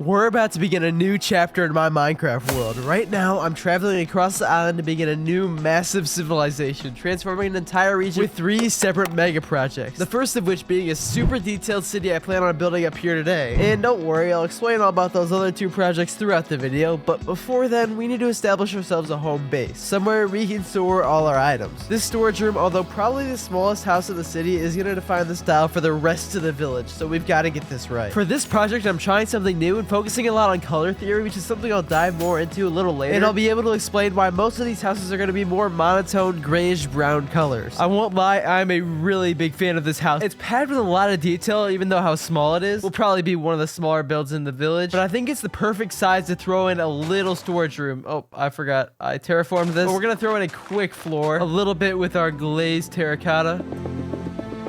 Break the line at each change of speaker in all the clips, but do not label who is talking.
We're about to begin a new chapter in my Minecraft world. Right now, I'm traveling across the island to begin a new massive civilization, transforming an entire region with 3 separate mega projects. The first of which being a super detailed city I plan on building up here today. And don't worry, I'll explain all about those other 2 projects throughout the video, but before then, we need to establish ourselves a home base, somewhere we can store all our items. This storage room, although probably the smallest house in the city, is going to define the style for the rest of the village, so we've got to get this right. For this project, I'm trying something new and focusing a lot on color theory, which is something I'll dive more into a little later, and I'll be able to explain why most of these houses are going to be more monotone grayish brown colors. I won't lie, I'm a really big fan of this house. It's packed with a lot of detail, even though how small it is. Will probably be one of the smaller builds in the village, but I think it's the perfect size to throw in a little storage room. Oh, I forgot, I terraformed this. But we're gonna throw in a quick floor, a little bit with our glazed terracotta,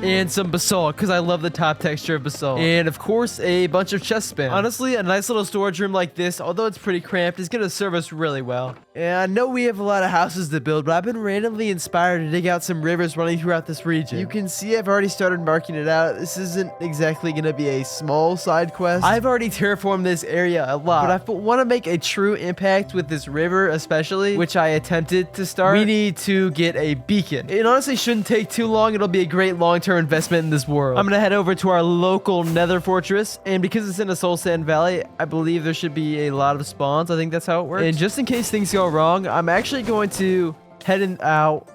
and some basalt, because I love the top texture of basalt. And of course, a bunch of chest spam. Honestly, a nice little storage room like this, although it's pretty cramped, is going to serve us really well. And I know we have a lot of houses to build, but I've been randomly inspired to dig out some rivers running throughout this region. You can see I've already started marking it out. This isn't exactly going to be a small side quest. I've already terraformed this area a lot, but I want to make a true impact with this river especially, which I attempted to start. We need to get a beacon. It honestly shouldn't take too long. It'll be a great long-term investment in this world. I'm gonna head over to our local nether fortress, and because it's in a soul sand valley, I believe there should be a lot of spawns. I think that's how it works. And just in case things go wrong, I'm actually going to head out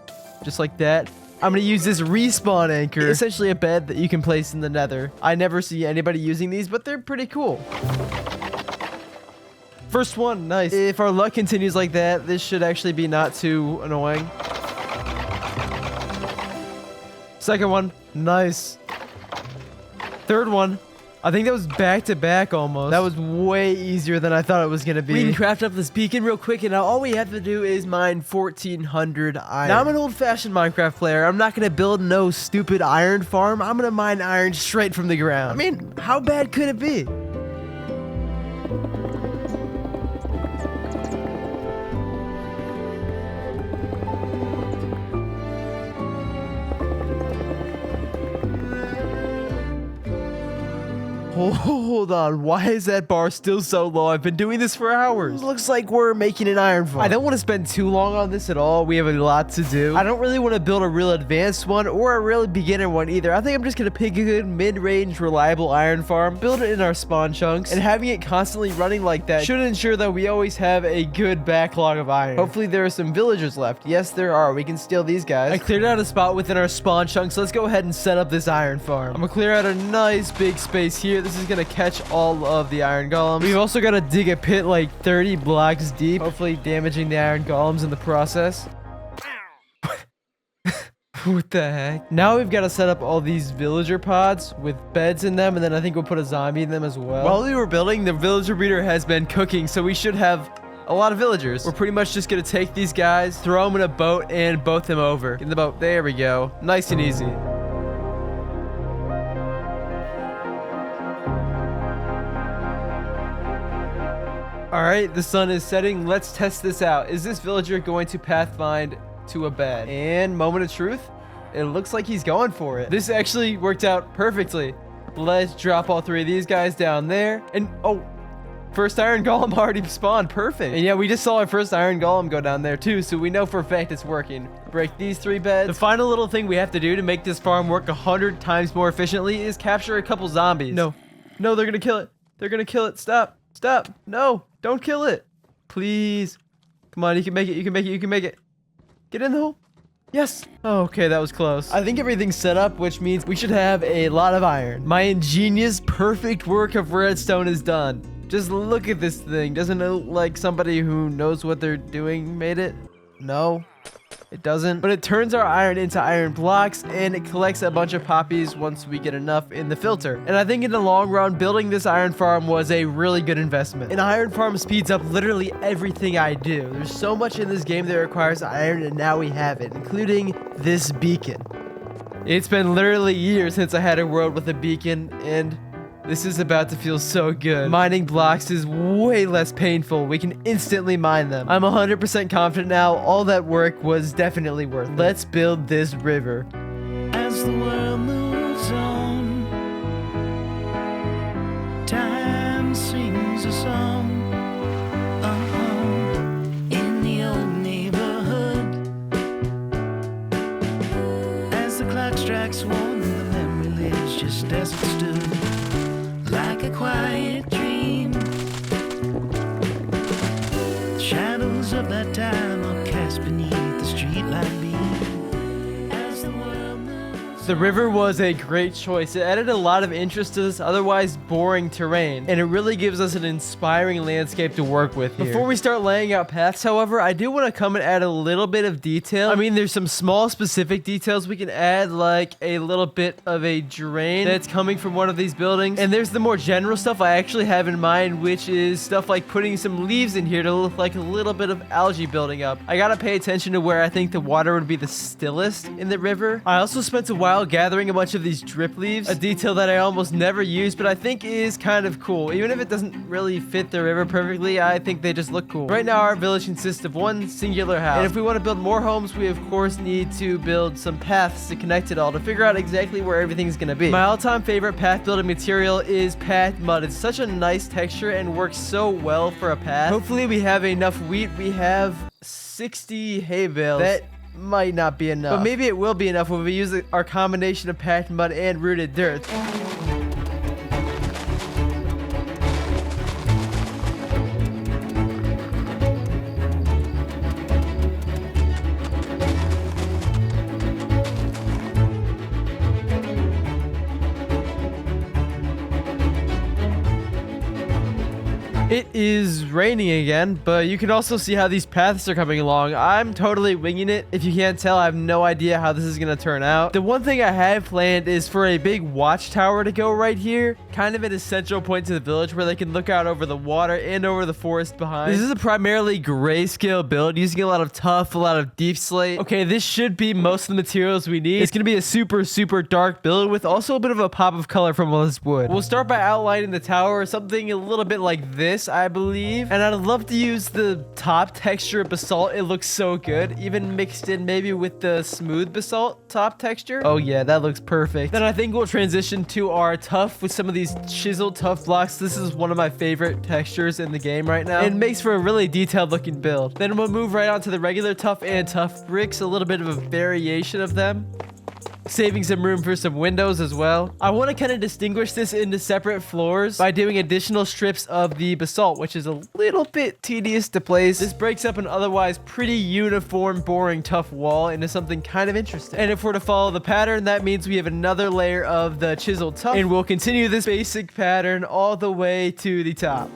just like that. I'm gonna use this respawn anchor, essentially a bed that you can place in the nether. I never see anybody using these, but they're pretty cool. First one, nice. If our luck continues like that, this should actually be not too annoying. Second one, nice. Third one, I think that was back to back almost. That was way easier than I thought it was gonna be. We can craft up this beacon real quick, and now all we have to do is mine 1,400 iron. Now I'm an old-fashioned Minecraft player. I'm not gonna build no stupid iron farm. I'm gonna mine iron straight from the ground. I mean, how bad could it be? Hold on, why is that bar still so low? I've been doing this for hours. Looks like we're making an iron farm. I don't want to spend too long on this at all. We have a lot to do. I don't really want to build a real advanced one or a really beginner one either. I think I'm just going to pick a good mid-range reliable iron farm, build it in our spawn chunks, and having it constantly running like that should ensure that we always have a good backlog of iron. Hopefully there are some villagers left. Yes, there are. We can steal these guys. I cleared out a spot within our spawn chunks. So let's go ahead and set up this iron farm. I'm going to clear out a nice big space here. This is going to catch all of the iron golems. We've also got to dig a pit like 30 blocks deep, hopefully damaging the iron golems in the process. What the heck? Now we've got to set up all these villager pods with beds in them, and then I think we'll put a zombie in them as well. While we were building, the villager breeder has been cooking, so we should have a lot of villagers. We're pretty much just going to take these guys, throw them in a boat, and boat them over. In the boat. There we go. Nice and easy. All right, the sun is setting. Let's test this out. Is this villager going to pathfind to a bed? And moment of truth, it looks like he's going for it. This actually worked out perfectly. Let's drop all 3 of these guys down there. And oh, first iron golem already spawned. Perfect. And yeah, we just saw our first iron golem go down there too, so we know for a fact it's working. Break these 3 beds. The final little thing we have to do to make this farm work 100 times more efficiently is capture a couple zombies. No, they're gonna kill it. They're gonna kill it. Stop. No. Don't kill it. Please. Come on, you can make it. You can make it. Get in the hole. Yes. Oh, okay, that was close. I think everything's set up, which means we should have a lot of iron. My ingenious, perfect work of redstone is done. Just look at this thing. Doesn't it look like somebody who knows what they're doing made it? No, it doesn't. But it turns our iron into iron blocks, and it collects a bunch of poppies once we get enough in the filter. And I think in the long run, building this iron farm was a really good investment. An iron farm speeds up literally everything I do. There's so much in this game that requires iron, and now we have it, including this beacon. It's been literally years since I had a world with a beacon, and this is about to feel so good. Mining blocks is way less painful. We can instantly mine them. I'm 100% confident now. All that work was definitely worth it. Let's build this river. As the world moves on, time sings a
of that time I'll cast beneath the streetlight beam as the world moves.
The river was a great choice. It added a lot of interest to this otherwise boring terrain, and it really gives us an inspiring landscape to work with here. Before we start laying out paths, however, I do want to come and add a little bit of detail. I mean, there's some small specific details we can add, like a little bit of a drain that's coming from one of these buildings. And there's the more general stuff I actually have in mind, which is stuff like putting some leaves in here to look like a little bit of algae building up. I gotta pay attention to where I think the water would be the stillest in the river. I also spent a while gathering a bunch of these drip leaves, a detail that I almost never use, but I think is kind of cool. Even if it doesn't really fit the river perfectly, I think they just look cool. Right now, our village consists of one singular house, and if we want to build more homes, we of course need to build some paths to connect it all to figure out exactly where everything's gonna be. My all-time favorite path building material is path mud. It's such a nice texture and works so well for a path. Hopefully we have enough wheat. We have 60 hay bales. That might not be enough, but maybe it will be enough when we use our combination of packed mud and rooted dirt. It is raining again, but you can also see how these paths are coming along. I'm totally winging it. If you can't tell, I have no idea how this is going to turn out. The one thing I have planned is for a big watchtower to go right here, kind of at a central point to the village where they can look out over the water and over the forest behind. This is a primarily grayscale build using a lot of tuff, a lot of deep slate. Okay, this should be most of the materials we need. It's going to be a super dark build with also a bit of a pop of color from all this wood. We'll start by outlining the tower, something a little bit like this, I believe. And I'd love to use the top texture basalt. It looks so good, even mixed in maybe with the smooth basalt top texture. Oh yeah, that looks perfect. Then I think we'll transition to our tuff with some of these chiseled tuff blocks. This is one of my favorite textures in the game right now. It makes for a really detailed looking build. Then we'll move right on to the regular tuff and tuff bricks, a little bit of a variation of them, saving some room for some windows as well. I want to kind of distinguish this into separate floors by doing additional strips of the basalt, which is a little bit tedious to place. This breaks up an otherwise pretty uniform, boring, tough wall into something kind of interesting. And if we're to follow the pattern, that means we have another layer of the chiseled tuff, and we'll continue this basic pattern all the way to the top.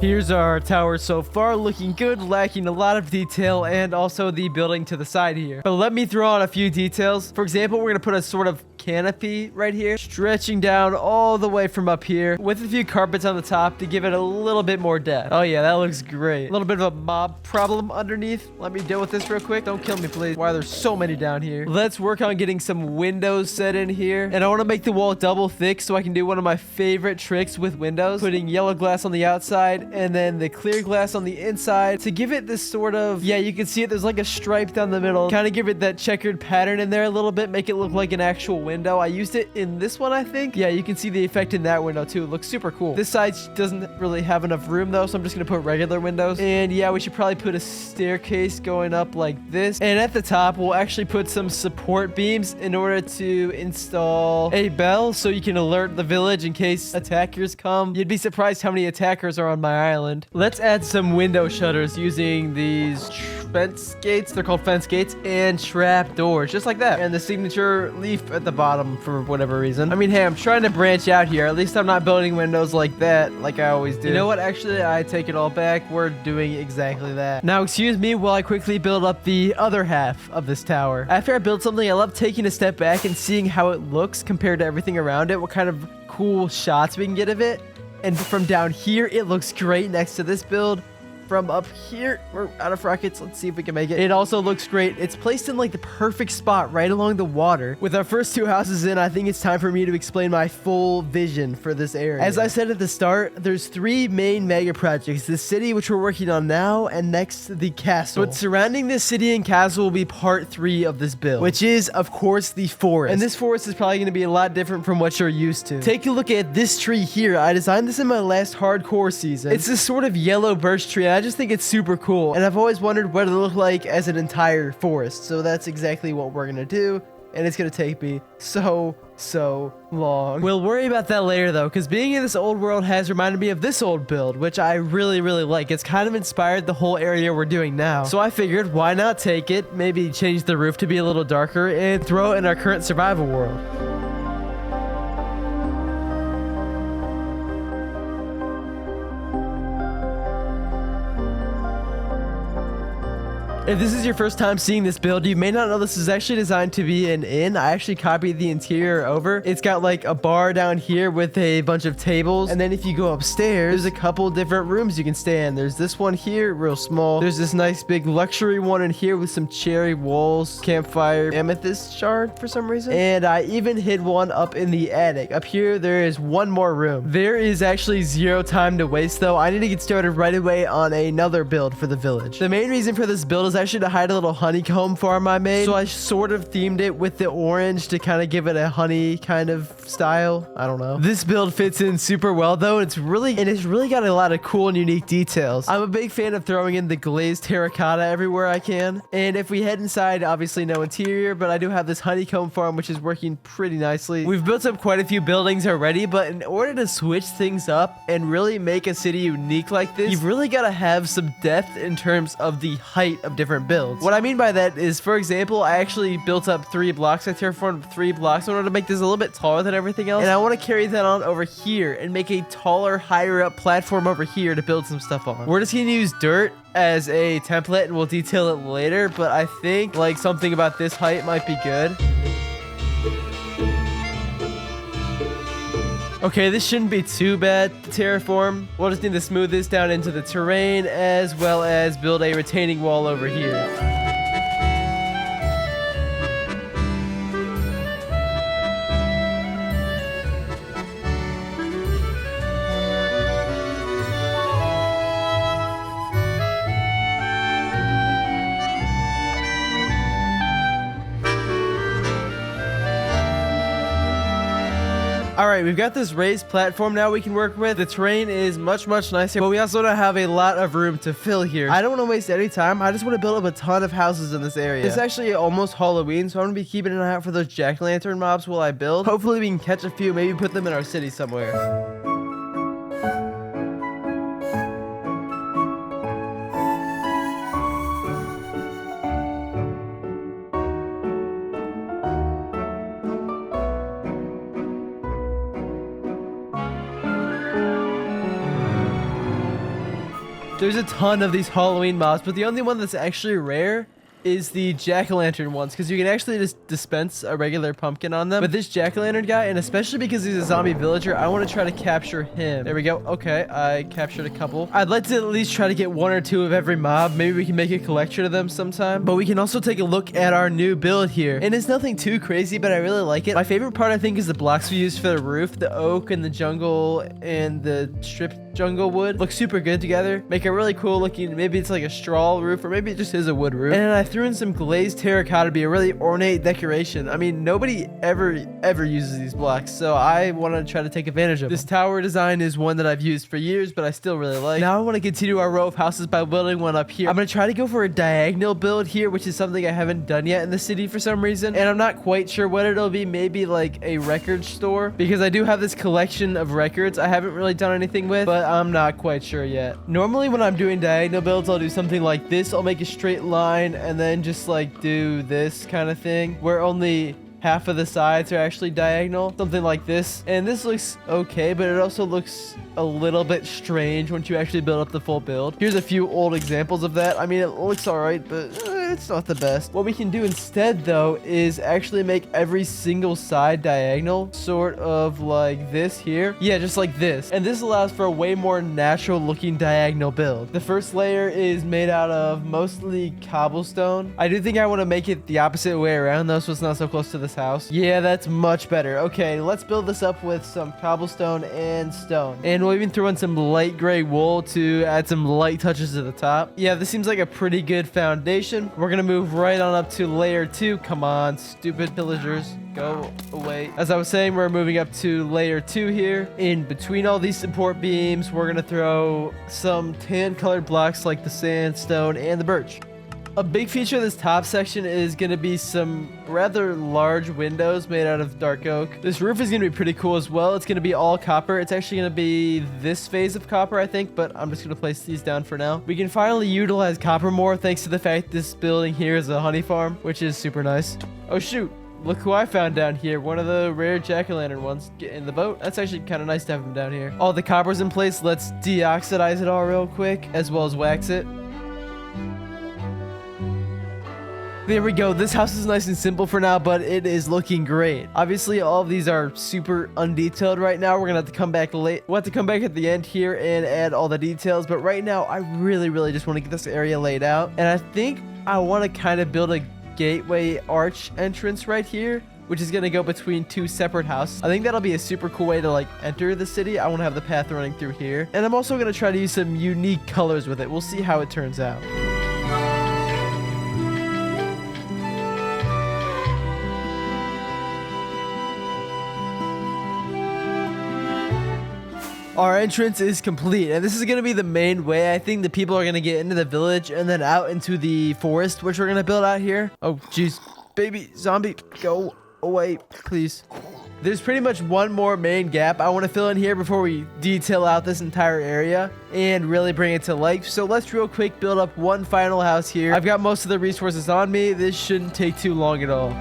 Here's our tower so far, looking good, lacking a lot of detail, and also the building to the side here. But let me throw out a few details. For example, we're gonna put a sort of canopy right here, stretching down all the way from up here, with a few carpets on the top to give it a little bit more depth. Oh yeah, that looks great. A little bit of a mob problem underneath. Let me deal with this real quick. Don't kill me, please. Why there's so many down here. Let's work on getting some windows set in here. And I want to make the wall double thick so I can do one of my favorite tricks with windows, putting yellow glass on the outside and then the clear glass on the inside to give it this sort of, yeah, you can see it. There's like a stripe down the middle, kind of give it that checkered pattern in there a little bit, make it look like an actual window. I used it in this one, I think. Yeah, you can see the effect in that window too. It looks super cool. This side doesn't really have enough room though, so I'm just gonna put regular windows. And yeah, we should probably put a staircase going up like this. And at the top, we'll actually put some support beams in order to install a bell so you can alert the village in case attackers come. You'd be surprised how many attackers are on my island. Let's add some window shutters using these fence gates. They're called fence gates, and trap doors, just like that. And the signature leaf at the bottom for whatever reason. I mean, hey, I'm trying to branch out here. At least I'm not building windows like that, like I always do. You know what? Actually, I take it all back. We're doing exactly that. Now, excuse me while I quickly build up the other half of this tower. After I build something, I love taking a step back and seeing how it looks compared to everything around it, what kind of cool shots we can get of it. And from down here, it looks great next to this build. From up here, we're out of rockets. Let's see if we can make it. It also looks great. It's placed in like the perfect spot right along the water. With our first two houses in, I think it's time for me to explain my full vision for this area. As I said at the start, there's three main mega projects. The city, which we're working on now, and next the castle. But surrounding this city and castle will be part 3 of this build, which is, of course, the forest. And this forest is probably going to be a lot different from what you're used to. Take a look at this tree here. I designed this in my last hardcore season. It's this sort of yellow birch tree. I just think it's super cool, and I've always wondered what it looked like as an entire forest, so that's exactly what we're gonna do. and it's gonna take me so long. We'll worry about that later though, because being in this old world has reminded me of this old build, which I really like. It's kind of inspired the whole area we're doing now. So I figured, why not take it, maybe change the roof to be a little darker, and throw it in our current survival world. If this is your first time seeing this build, you may not know this is actually designed to be an inn. I actually copied the interior over. It's got like a bar down here with a bunch of tables. And then if you go upstairs, there's a couple different rooms you can stay in. There's this one here, real small. There's this nice big luxury one in here with some cherry walls, campfire, amethyst shard for some reason. And I even hid one up in the attic. Up here, there is one more room. There is actually zero time to waste though. I need to get started right away on another build for the village. The main reason for this build is actually to hide a little honeycomb farm I made. So I sort of themed it with the orange to kind of give it a honey kind of style. I don't know. This build fits in super well though. It's really got a lot of cool and unique details. I'm a big fan of throwing in the glazed terracotta everywhere I can. And if we head inside, obviously no interior, but I do have this honeycomb farm which is working pretty nicely. We've built up quite a few buildings already, but in order to switch things up and really make a city unique like this, you've really got to have some depth in terms of the height of different builds. What I mean by that is, for example, I actually built up 3 blocks. I terraformed 3 blocks in order to make this a little bit taller than everything else. And I want to carry that on over here and make a taller, higher up platform over here to build some stuff on. We're just going to use dirt as a template and we'll detail it later, but I think like something about this height might be good. Okay, this shouldn't be too bad to terraform. We'll just need to smooth this down into the terrain as well as build a retaining wall over here. Alright, we've got this raised platform now we can work with. The terrain is much nicer, but we also don't have a lot of room to fill here. I don't want to waste any time. I just want to build up a ton of houses in this area. It's actually almost Halloween, so I'm going to be keeping an eye out for those jack-o'-lantern mobs while I build. Hopefully we can catch a few, maybe put them in our city somewhere. There's a ton of these Halloween mobs, but the only one that's actually rare is the jack-o'-lantern ones, because you can actually just dispense a regular pumpkin on them. But this jack-o'-lantern guy, and especially because he's a zombie villager, I want to try to capture him. There we go. Okay, I captured a couple. I'd like to at least try to get 1 or 2 of every mob. Maybe we can make a collection of them sometime. But we can also take a look at our new build here. And it's nothing too crazy, but I really like it. My favorite part, I think, is the blocks we used for the roof. The oak and the jungle and the stripped jungle wood look super good together. Make a really cool looking, maybe it's like a straw roof, or maybe it just is a wood roof. And then I threw in some glazed terracotta to be a really ornate decoration. I mean, nobody ever uses these blocks, so I want to try to take advantage of them. This tower design is one that I've used for years, but I still really like. Now I want to continue our row of houses by building one up here. I'm going to try to go for a diagonal build here, which is something I haven't done yet in the city for some reason, and I'm not quite sure what it'll be. Maybe like a record store, because I do have this collection of records I haven't really done anything with, but I'm not quite sure yet. Normally when I'm doing diagonal builds, I'll do something like this. I'll make a straight line and then just like do this kind of thing where only half of the sides are actually diagonal, something like this. And this looks okay, but it also looks a little bit strange once you actually build up the full build. Here's a few old examples of that. I mean, it looks all right, but it's not the best. What we can do instead though is actually make every single side diagonal, sort of like this here. Yeah, just like this. And this allows for a way more natural looking diagonal build. The first layer is made out of mostly cobblestone. I do think I want to make it the opposite way around though, so it's not so close to this house. Yeah, that's much better. Okay, let's build this up with some cobblestone and stone. And we'll even throw in some light gray wool to add some light touches to the top. Yeah, this seems like a pretty good foundation. We're gonna move right on up to layer 2. Come on, stupid pillagers, go away. As I was saying, we're moving up to layer 2 here. In between all these support beams, we're gonna throw some tan colored blocks like the sandstone and the birch. A big feature of this top section is going to be some rather large windows made out of dark oak. This roof is going to be pretty cool as well. It's going to be all copper. It's actually going to be this phase of copper, I think, but I'm just going to place these down for now. We can finally utilize copper more thanks to the fact this building here is a honey farm, which is super nice. Oh, shoot. Look who I found down here. One of the rare jack-o'-lantern ones. Get in the boat. That's actually kind of nice to have him down here. All the copper's in place. Let's deoxidize it all real quick, as well as wax it. There we go. This house is nice and simple for now, but it is looking great. Obviously, all of these are super undetailed right now. We're gonna have to come back late. We'll have to come back at the end here and add all the details. But right now, I really just want to get this area laid out. And I think I want to kind of build a gateway arch entrance right here, which is gonna go between two separate houses. I think that'll be a super cool way to like enter the city. I want to have the path running through here. And I'm also gonna try to use some unique colors with it. We'll see how it turns out. Our entrance is complete, and this is going to be the main way. I think the people are going to get into the village and then out into the forest, which we're going to build out here. Oh, jeez. Baby zombie, go away, please. There's pretty much one more main gap I want to fill in here before we detail out this entire area and really bring it to life. So let's real quick build up one final house here. I've got most of the resources on me. This shouldn't take too long at all.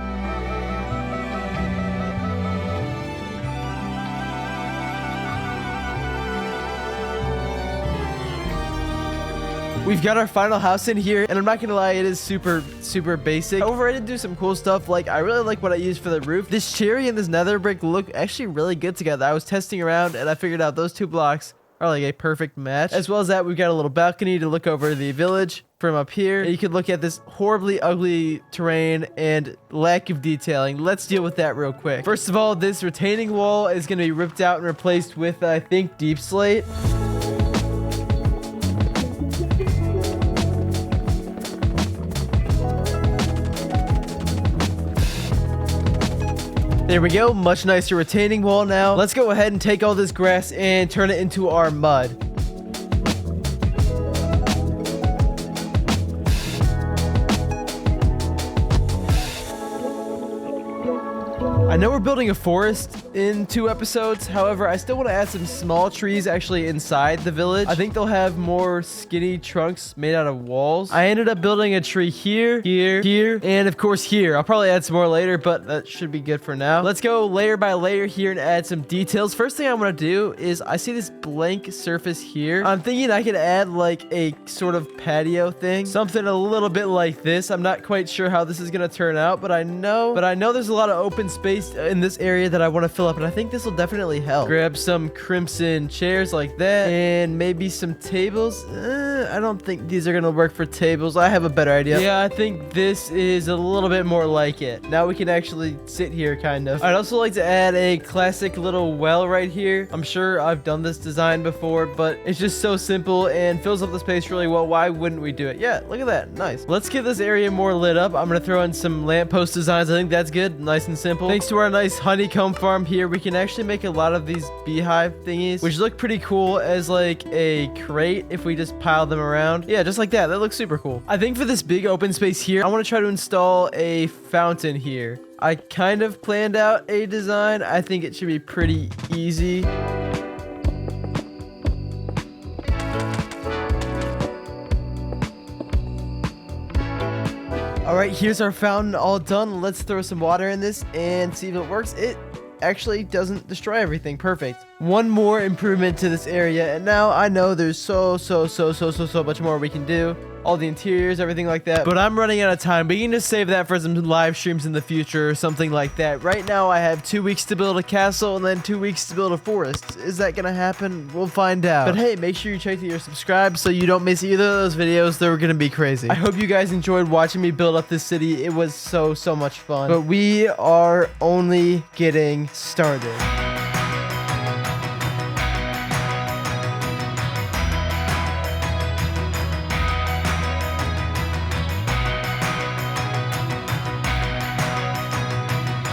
We've got our final house in here, and I'm not gonna lie, it is super basic. However, I did do some cool stuff. Like, I really like what I used for the roof. This cherry and this nether brick look actually really good together. I was testing around, and I figured out those two blocks are like a perfect match. As well as that, we've got a little balcony to look over the village from up here. And you can look at this horribly ugly terrain and lack of detailing. Let's deal with that real quick. First of all, this retaining wall is gonna be ripped out and replaced with, I think, deep slate. There we go, much nicer retaining wall now. Let's go ahead and take all this grass and turn it into our mud. I know we're building a forest in 2 episodes. However, I still want to add some small trees actually inside the village. I think they'll have more skinny trunks made out of walls. I ended up building a tree here, and of course here. I'll probably add some more later, but that should be good for now. Let's go layer by layer here and add some details. First thing I want to do is I see this blank surface here. I'm thinking I could add like a sort of patio thing, something a little bit like this. I'm not quite sure how this is going to turn out, but I know there's a lot of open space in this area that I want to fill up, and I think this will definitely help. Grab some crimson chairs like that, and maybe some tables. I don't think these are gonna work for tables. I have a better idea. Yeah, I think this is a little bit more like it. Now we can actually sit here, kind of. I'd also like to add a classic little well right here. I'm sure I've done this design before, but it's just so simple and fills up the space really well. Why wouldn't we do it? Yeah, look at that. Nice. Let's get this area more lit up. I'm gonna throw in some lamppost designs. I think that's good. Nice and simple. Thanks to our nice honeycomb farm here, we can actually make a lot of these beehive thingies, which look pretty cool as like a crate if we just pile them around. Yeah, just like that. That looks super cool. I think for this big open space here, I want to try to install a fountain here. I kind of planned out a design. I think it should be pretty easy. All right, here's our fountain all done. Let's throw some water in this and see if it works. It actually doesn't destroy everything. Perfect. One more improvement to this area, and now I know there's so much more we can do. All the interiors, everything like that. But I'm running out of time. We can just save that for some live streams in the future or something like that. Right now, I have 2 weeks to build a castle and then 2 weeks to build a forest. Is that gonna happen? We'll find out. But hey, make sure you check that you're subscribed so you don't miss either of those videos. They're gonna be crazy. I hope you guys enjoyed watching me build up this city. It was so much fun. But we are only getting started.